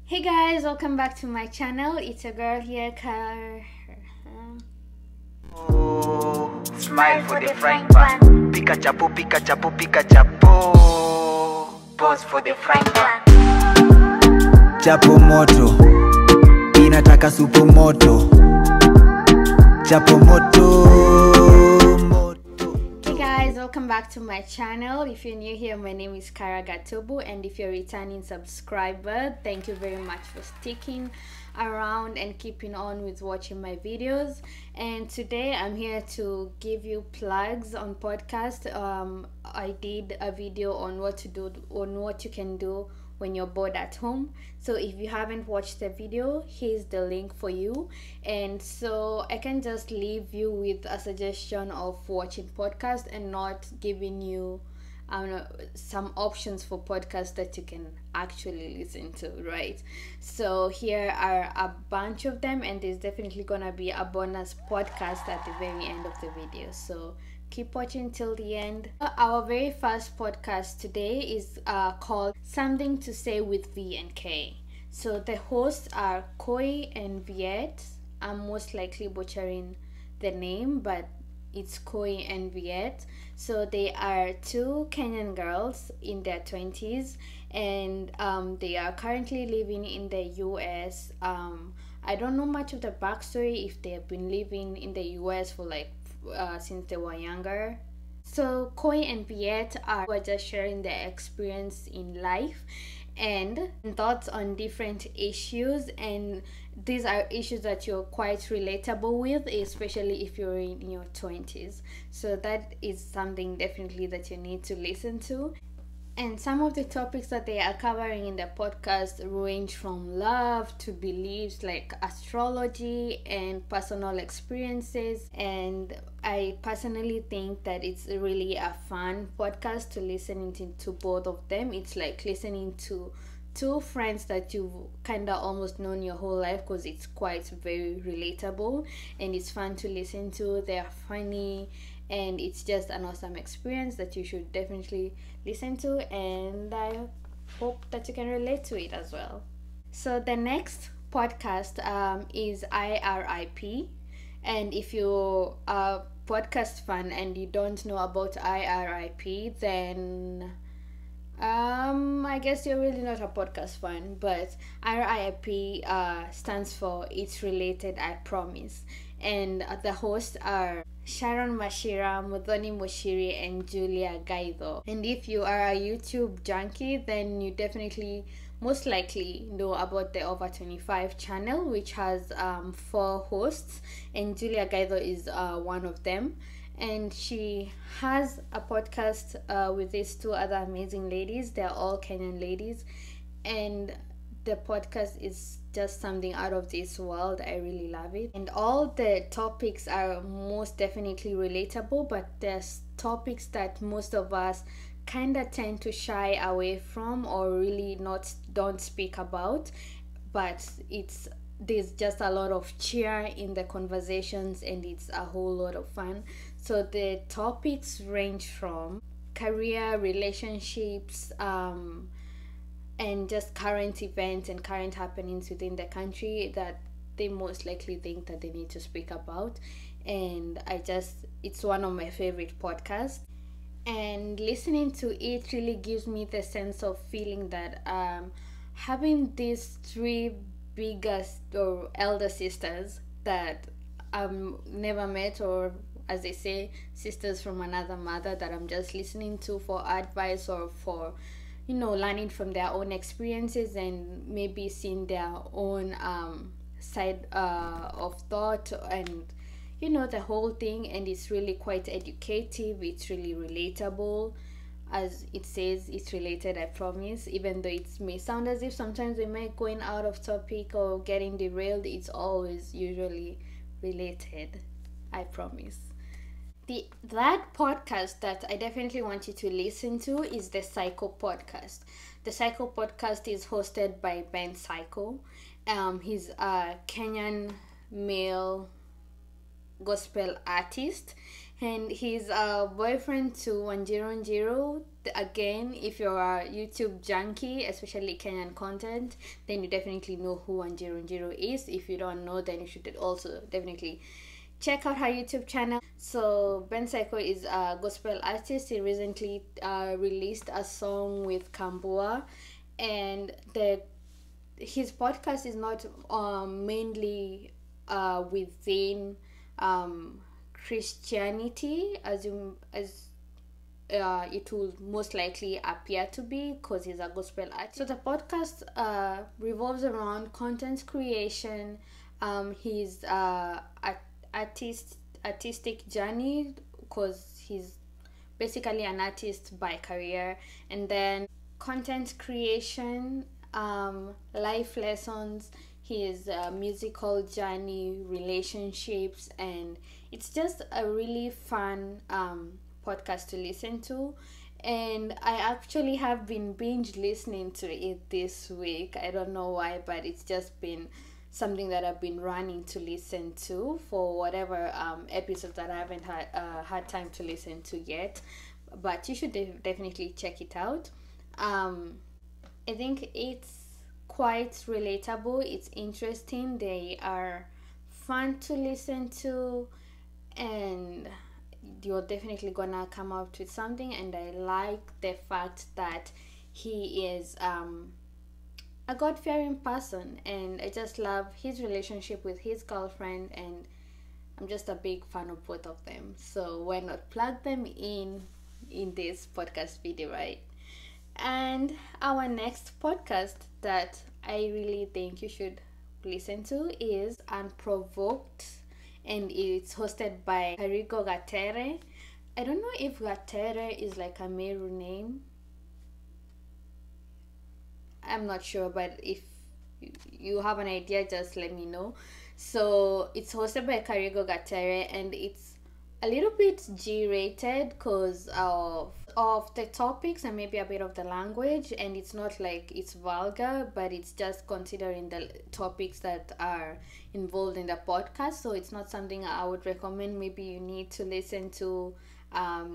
Hey guys, welcome back to my channel. It's your girl here, Smile for the frying pan. Pika chapo, pika chapo, pika chapo. Pause for the frying pan. Chapo moto, inataka supu moto. Chapo moto. Hey guys, welcome back to my channel. If you're new here, my name is Gatobu, and if you're a returning subscriber, thank you very much for sticking around and keeping on with watching my videos. And today I'm here to give you plugs on podcast. I did a video on what you can do when you're bored at home. So if you haven't watched the video, here's the link for you. And so I can just leave you with a suggestion of watching podcast and not giving you some options for podcasts that you can actually listen to, right? So here are a bunch of them, and there's definitely gonna be a bonus podcast at the very end of the video, so keep watching till the end. Our very first podcast today is called Something to Say with V and K. So the hosts are Koi and Viet. I'm most likely butchering the name, but it's Koi and Viet. So they are two Kenyan girls in their 20s, and they are currently living in the US. I don't know much of the backstory, if they have been living in the US for since they were younger. So Koi and Viet were just sharing their experience in life and thoughts on different issues, and these are issues that you're quite relatable with, especially if you're in your 20s. So that is something definitely that you need to listen to. And some of the topics that they are covering in the podcast range from love to beliefs like astrology and personal experiences. And I personally think that it's really a fun podcast to listen to both of them. It's like listening to two friends that you've kind of almost known your whole life, because it's quite very relatable and it's fun to listen to. They're funny, and it's just an awesome experience that you should definitely listen to, and I hope that you can relate to it as well. So the next podcast is IRIP, and if you're a podcast fan and you don't know about IRIP, then I guess you're really not a podcast fan. But RIP stands for It's Related, I Promise. And the hosts are Sharon Mashira, Muthoni Mushiri, and Julia Gaido. And if you are a YouTube junkie, then you definitely most likely know about the Over 25 channel, which has 4 hosts, and Julia Gaido is one of them. And she has a podcast with these 2 other amazing ladies. They're all Kenyan ladies, and the podcast is just something out of this world. I really love it, and all the topics are most definitely relatable, but there's topics that most of us kind of tend to shy away from or really don't speak about, but there's just a lot of cheer in the conversations, and it's a whole lot of fun. So the topics range from career, relationships, and just current events and current happenings within the country that they most likely think that they need to speak about. And it's one of my favorite podcasts, and listening to it really gives me the sense of feeling that having these 3 biggest or elder sisters that never met, or as they say, sisters from another mother, that I'm just listening to for advice or for learning from their own experiences and maybe seeing their own side of thought and the whole thing. And it's really quite educative, it's really relatable. As it says, it's related, I promise. Even though it may sound as if sometimes we might going out of topic or getting derailed, it's always usually related, I promise. That podcast that I definitely want you to listen to is the cycopodcast. The cycopodcast is hosted by Ben Psycho. He's a Kenyan male gospel artist, and he's a boyfriend to Wanjiru Njiru. Again, if you're a YouTube junkie, especially Kenyan content, then you definitely know who Wanjiru Njiru is. If you don't know, then you should also definitely check out her YouTube channel. So Ben Psycho is a gospel artist. He recently released a song with Kambua, and his podcast is not mainly within Christianity as it will most likely appear to be, because he's a gospel artist. So the podcast revolves around content creation, his artistic journey, because he's basically an artist by career, and then content creation, life lessons, his musical journey, relationships, and it's just a really fun podcast to listen to. And I actually have been binge listening to it this week. I don't know why, but it's just been something that I've been running to listen to for whatever episodes that I haven't had time to listen to yet. But you should definitely check it out. I think it's quite relatable. It's interesting. They are fun to listen to, and you're definitely gonna come out with something. And I like the fact that he is a God-fearing person, and I just love his relationship with his girlfriend, and I'm just a big fan of both of them. So why not plug them in this podcast video, right? And our next podcast that I really think you should listen to is Unprovoked, and it's hosted by Karigo Gatere. I don't know if Gatere is like a Meru name. I'm not sure, but if you have an idea, just let me know. So it's hosted by Karigo Gatere, and it's a little bit G-rated because of the topics and maybe a bit of the language, and it's not like it's vulgar, but it's just considering the topics that are involved in the podcast. So it's not something I would recommend. Maybe you need to listen to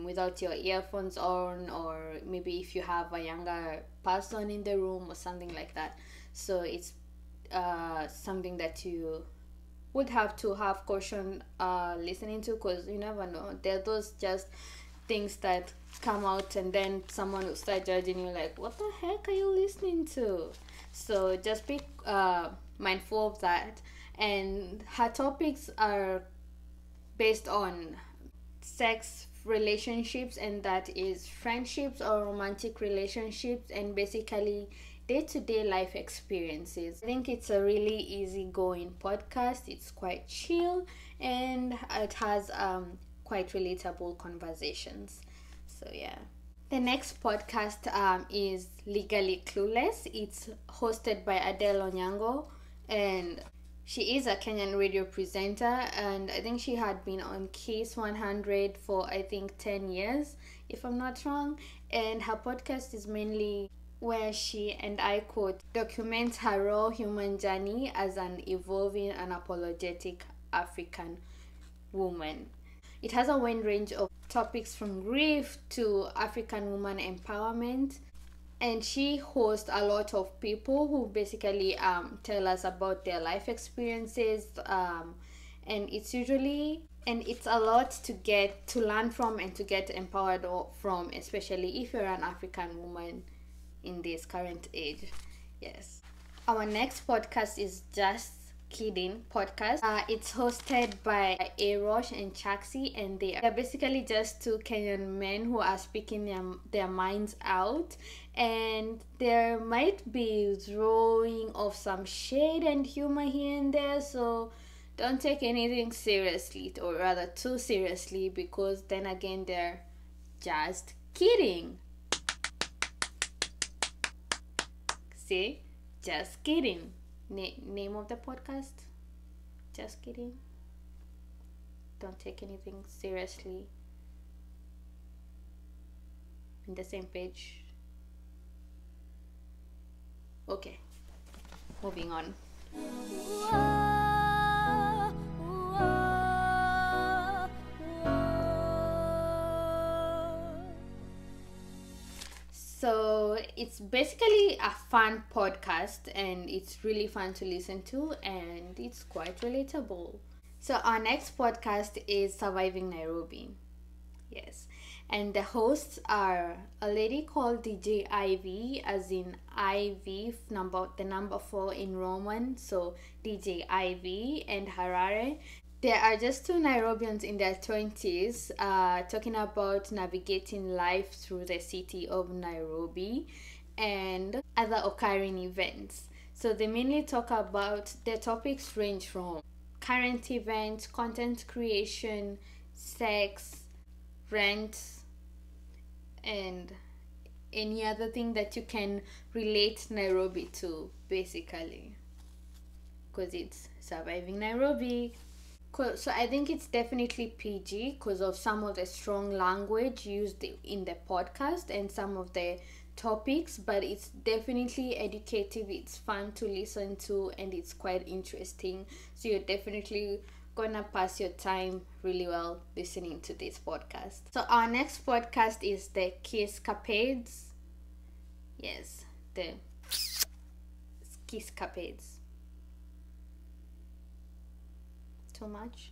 without your earphones on, or maybe if you have a younger person in the room or something like that. So it's something that you would have to have caution listening to, because you never know. There are those just things that come out and then someone will start judging you like, what the heck are you listening to? So just be mindful of that. And her topics are based on sex, relationships, and that is friendships or romantic relationships, and basically day-to-day life experiences. I think it's a really easygoing podcast. It's quite chill, and it has quite relatable conversations. So yeah. The next podcast is Legally Clueless. It's hosted by Adele Onyango, and she is a Kenyan radio presenter, and I think she had been on Case 100 for 10 years, if I'm not wrong. And her podcast is mainly where she, and I quote, documents her raw human journey as an evolving and apologetic African woman. It has a wide range of topics from grief to African woman empowerment. And she hosts a lot of people who basically tell us about their life experiences. And it's a lot to learn from and to get empowered from, especially if you're an African woman in this current age. Yes. Our next podcast is Just Kidding podcast. It's hosted by Arosh and Chaksi, and they are basically just two Kenyan men who are speaking their minds out, and there might be throwing of some shade and humor here and there, so don't take anything seriously, or rather too seriously, because then again they're just kidding. See? Just kidding. Name of the podcast? Just kidding. Don't take anything seriously. In the same page. Okay. Moving on. Whoa. So it's basically a fun podcast, and it's really fun to listen to, and it's quite relatable. So our next podcast is Surviving Nairobi. Yes. And the hosts are a lady called DJ Ivy, as in IV, the number 4 in Roman. So DJ Ivy and Harare. They are just two Nairobians in their 20s talking about navigating life through the city of Nairobi and other occurring events. So they mainly talk about, their topics range from current events, content creation, sex, rent, and any other thing that you can relate Nairobi to, basically, because it's Surviving Nairobi. So I think it's definitely PG because of some of the strong language used in the podcast and some of the topics, but it's definitely educative, it's fun to listen to, and it's quite interesting. So you're definitely gonna pass your time really well listening to this podcast. So our next podcast is the Capades. Yes, the Capades. Too much,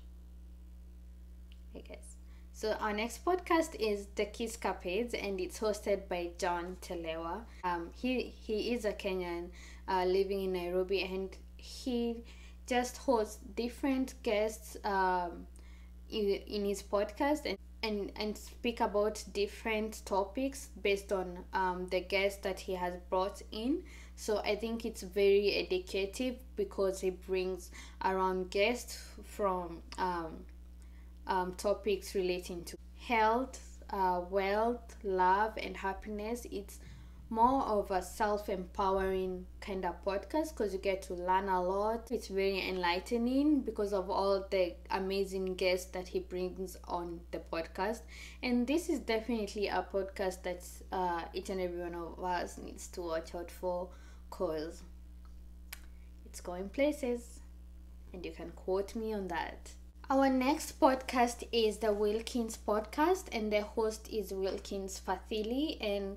I guess. So our next podcast is the Capades, and it's hosted by John Telewa. He is a Kenyan living in Nairobi, and he just hosts different guests in his podcast and speak about different topics based on the guests that he has brought in. So I think it's very educative because he brings around guests from topics relating to health, wealth, love, and happiness. It's more of a self-empowering kind of podcast because you get to learn a lot. It's very enlightening because of all the amazing guests that he brings on the podcast. And this is definitely a podcast that each and every one of us needs to watch out for because it's going places, and you can quote me on that. Our next podcast is the Wilkins podcast, and the host is Wilkins Fathili, and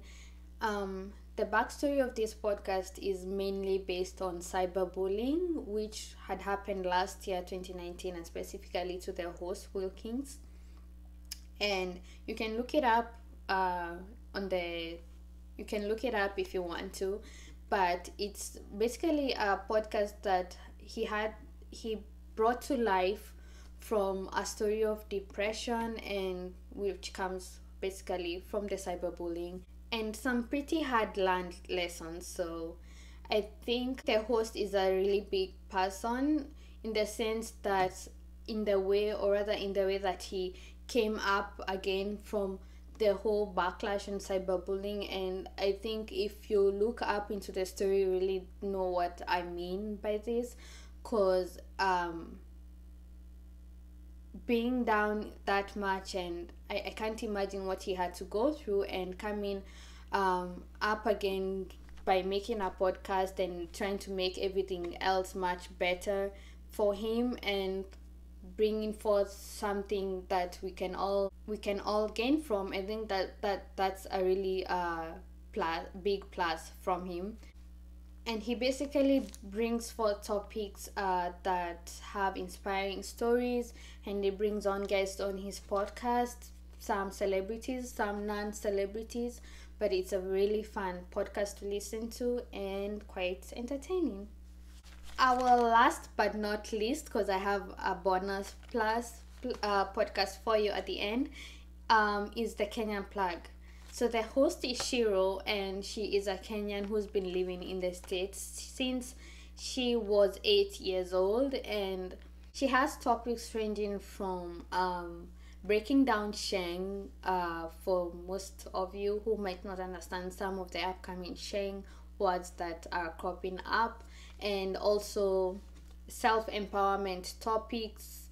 the backstory of this podcast is mainly based on cyberbullying, which had happened last year, 2019, and specifically to the host Wilkins. And you can look it up you can look it up if you want to, but it's basically a podcast that he brought to life from a story of depression, and which comes basically from the cyberbullying and some pretty hard learned lessons. So I think the host is a really big person in the sense that in the way that he came up again from the whole backlash and cyberbullying. And I think if you look up into the story, you really know what I mean by this, because being down that much, and I can't imagine what he had to go through, and coming up again by making a podcast and trying to make everything else much better for him, and bringing forth something that we can all gain from. I think that's a really big plus from him. And he basically brings forth topics that have inspiring stories, and he brings on guests on his podcast, some celebrities, some non-celebrities, but it's a really fun podcast to listen to and quite entertaining. Our last but not least, because I have a bonus plus podcast for you at the end, is the Kenyan Plug. So the host is Shiro, and she is a Kenyan who's been living in the States since she was 8 years old, and she has topics ranging from breaking down Sheng, for most of you who might not understand some of the upcoming Sheng words that are cropping up, and also self-empowerment topics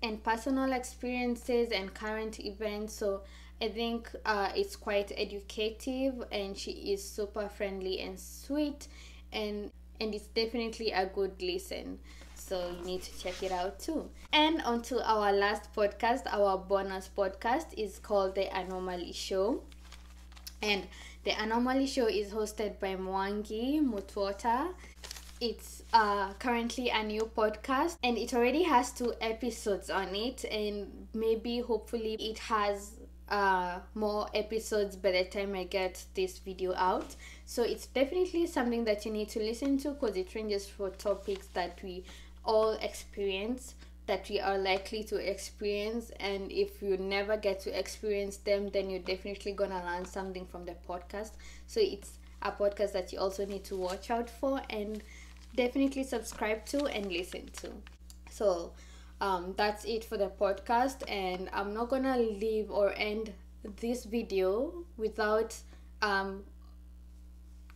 and personal experiences and current events. So I think it's quite educative, and she is super friendly and sweet, and it's definitely a good listen. So you need to check it out too. And on to our last podcast, our bonus podcast is called The Anomaly Show. And The Anomaly Show is hosted by Mwangi Mutwota. It's currently a new podcast, and it already has 2 episodes on it, and maybe hopefully it has more episodes by the time I get this video out. So it's definitely something that you need to listen to, because it ranges for topics that we all experience, that we are likely to experience, and if you never get to experience them, then you're definitely gonna learn something from the podcast. So it's a podcast that you also need to watch out for and definitely subscribe to and listen to. So that's it for the podcast, and I'm not gonna leave or end this video without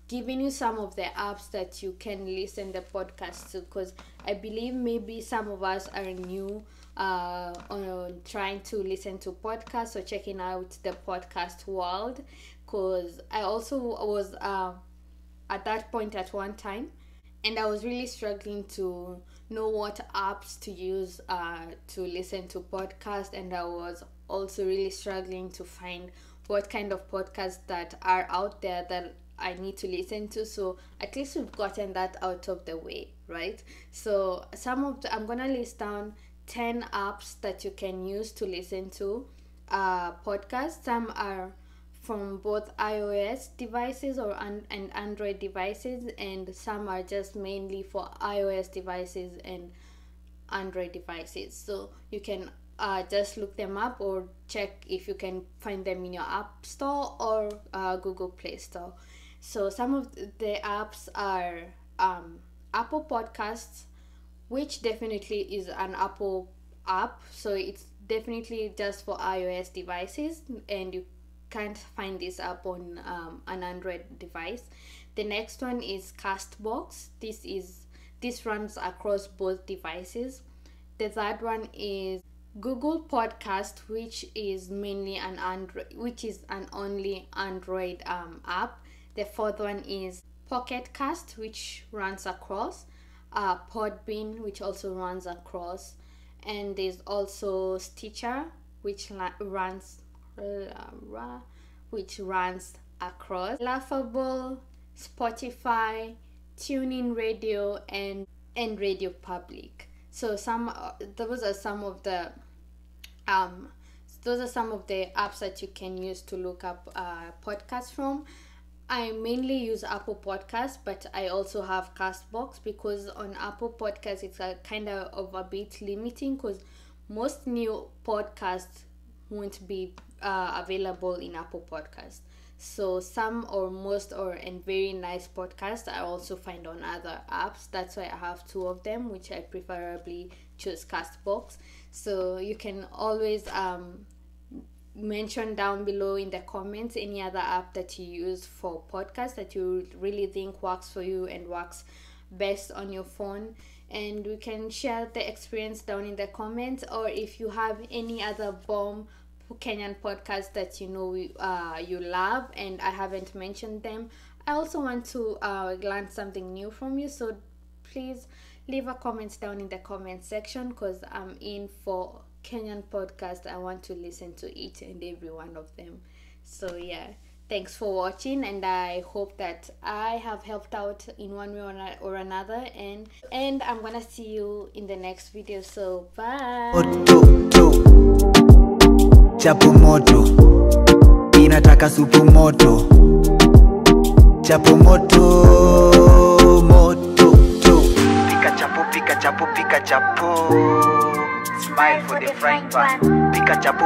giving you some of the apps that you can listen the podcast to, because I believe maybe some of us are new on trying to listen to podcasts or checking out the podcast world, because I also was at that point at one time, and I was really struggling to know what apps to use to listen to podcasts, and I was also really struggling to find what kind of podcasts that are out there that I need to listen to. So at least we've gotten that out of the way, right? So I'm gonna list down 10 apps that you can use to listen to podcasts. Some are from both iOS devices and Android devices, and some are just mainly for iOS devices and Android devices. So you can just look them up or check if you can find them in your App Store or Google Play Store. So some of the apps are Apple Podcasts, which definitely is an Apple app, so it's definitely just for iOS devices, and you can't find this app on an Android device. The next one is Castbox. This runs across both devices. The third one is Google Podcast, which is mainly an only Android app. The fourth one is Pocket Cast, which runs across, Podbean, which also runs across, and there's also Stitcher, which runs across, Laughable, Spotify, TuneIn Radio, and Radio Public. So those are some of the apps that you can use to look up podcasts from. I mainly use Apple Podcasts, but I also have Castbox, because on Apple Podcasts it's kind of a bit limiting, because most new podcasts won't be available in Apple Podcasts. So some or most and very nice podcasts I also find on other apps. That's why I have 2 of them, which I preferably choose Castbox. So you can always mention down below in the comments any other app that you use for podcasts that you really think works for you and works best on your phone, and we can share the experience down in the comments. Or if you have any other bomb Kenyan podcasts that you know you love and I haven't mentioned them, I also want to learn something new from you. So please leave a comment down in the comment section, because I'm in for Kenyan podcast. I want to listen to each and every one of them. So yeah, thanks for watching, and I hope that I have helped out in one way or another, and I'm gonna see you in the next video. So bye. Chapo moto inataka supu moto. Chapo moto pika chapo. Smile for the frying pan. Pika chapo.